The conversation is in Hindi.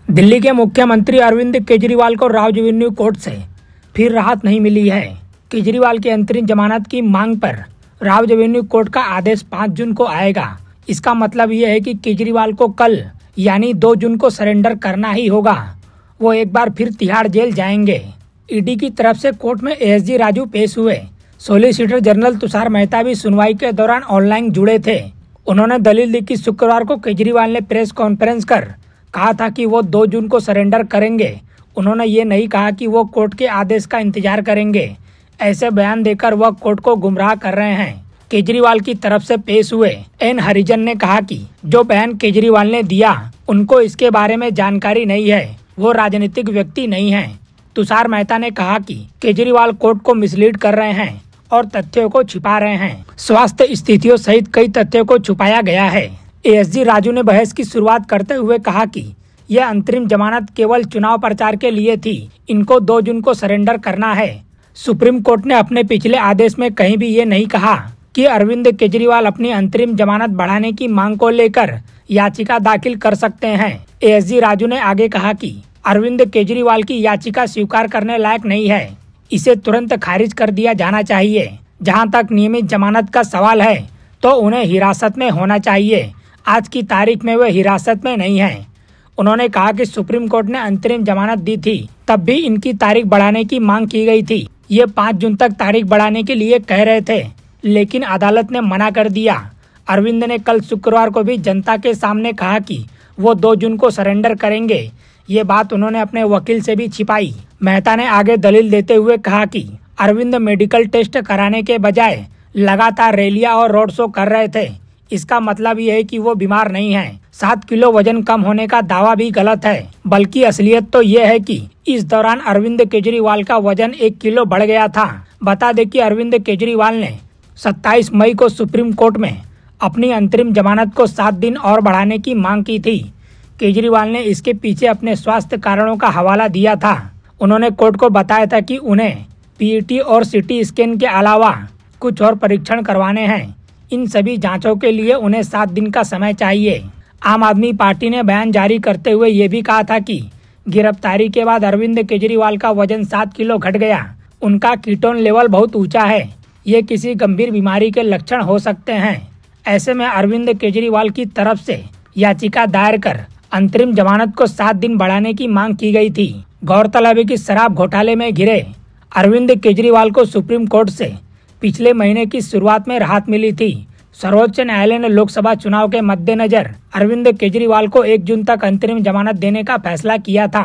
दिल्ली के मुख्यमंत्री अरविंद केजरीवाल को राव रेवेन्यू कोर्ट से फिर राहत नहीं मिली है। केजरीवाल की अंतरिम जमानत की मांग पर राव रेवेन्यू कोर्ट का आदेश 5 जून को आएगा। इसका मतलब यह है कि केजरीवाल को कल यानी 2 जून को सरेंडर करना ही होगा। वो एक बार फिर तिहाड़ जेल जाएंगे। ईडी की तरफ से कोर्ट में एएसजी राजू पेश हुए। सॉलिसिटर जनरल तुषार मेहता भी सुनवाई के दौरान ऑनलाइन जुड़े थे। उन्होंने दलील दी कि शुक्रवार को केजरीवाल ने प्रेस कॉन्फ्रेंस कर कहा था कि वो 2 जून को सरेंडर करेंगे। उन्होंने ये नहीं कहा कि वो कोर्ट के आदेश का इंतजार करेंगे। ऐसे बयान देकर वह कोर्ट को गुमराह कर रहे हैं। केजरीवाल की तरफ से पेश हुए एन हरिजन ने कहा कि जो बयान केजरीवाल ने दिया उनको इसके बारे में जानकारी नहीं है, वो राजनीतिक व्यक्ति नहीं है। तुषार मेहता ने कहा कि केजरीवाल कोर्ट को मिसलीड कर रहे हैं और तथ्यों को छिपा रहे हैं। स्वास्थ्य स्थितियों सहित कई तथ्यों को छुपाया गया है। एएसजी राजू ने बहस की शुरुआत करते हुए कहा कि यह अंतरिम जमानत केवल चुनाव प्रचार के लिए थी। इनको 2 जून को सरेंडर करना है। सुप्रीम कोर्ट ने अपने पिछले आदेश में कहीं भी ये नहीं कहा कि अरविंद केजरीवाल अपनी अंतरिम जमानत बढ़ाने की मांग को लेकर याचिका दाखिल कर सकते हैं। एएसजी राजू ने आगे कहा कि अरविंद केजरीवाल की याचिका स्वीकार करने लायक नहीं है। इसे तुरंत खारिज कर दिया जाना चाहिए। जहां तक नियमित जमानत का सवाल है तो उन्हें हिरासत में होना चाहिए। आज की तारीख में वे हिरासत में नहीं हैं। उन्होंने कहा कि सुप्रीम कोर्ट ने अंतरिम जमानत दी थी, तब भी इनकी तारीख बढ़ाने की मांग की गई थी। ये 5 जून तक तारीख बढ़ाने के लिए कह रहे थे, लेकिन अदालत ने मना कर दिया। अरविंद ने कल शुक्रवार को भी जनता के सामने कहा कि वो 2 जून को सरेंडर करेंगे। ये बात उन्होंने अपने वकील से भी छिपाई। मेहता ने आगे दलील देते हुए कहा कि अरविंद मेडिकल टेस्ट कराने के बजाय लगातार रैलियां और रोड शो कर रहे थे। इसका मतलब ये है कि वो बीमार नहीं हैं। 7 किलो वजन कम होने का दावा भी गलत है, बल्कि असलियत तो ये है कि इस दौरान अरविंद केजरीवाल का वजन 1 किलो बढ़ गया था। बता दें कि अरविंद केजरीवाल ने 27 मई को सुप्रीम कोर्ट में अपनी अंतरिम जमानत को 7 दिन और बढ़ाने की मांग की थी। केजरीवाल ने इसके पीछे अपने स्वास्थ्य कारणों का हवाला दिया था। उन्होंने कोर्ट को बताया था कि उन्हें पीईटी और सीटी स्कैन के अलावा कुछ और परीक्षण करवाने हैं। इन सभी जांचों के लिए उन्हें 7 दिन का समय चाहिए। आम आदमी पार्टी ने बयान जारी करते हुए ये भी कहा था कि गिरफ्तारी के बाद अरविंद केजरीवाल का वजन 7 किलो घट गया। उनका कीटोन लेवल बहुत ऊंचा है। ये किसी गंभीर बीमारी के लक्षण हो सकते हैं। ऐसे में अरविंद केजरीवाल की तरफ से याचिका दायर कर अंतरिम जमानत को 7 दिन बढ़ाने की मांग की गई थी। गौरतलब है कि शराब घोटाले में घिरे अरविंद केजरीवाल को सुप्रीम कोर्ट से पिछले महीने की शुरुआत में राहत मिली थी। सर्वोच्च न्यायालय ने लोकसभा चुनाव के मद्देनजर अरविंद केजरीवाल को 1 जून तक अंतरिम जमानत देने का फैसला किया था।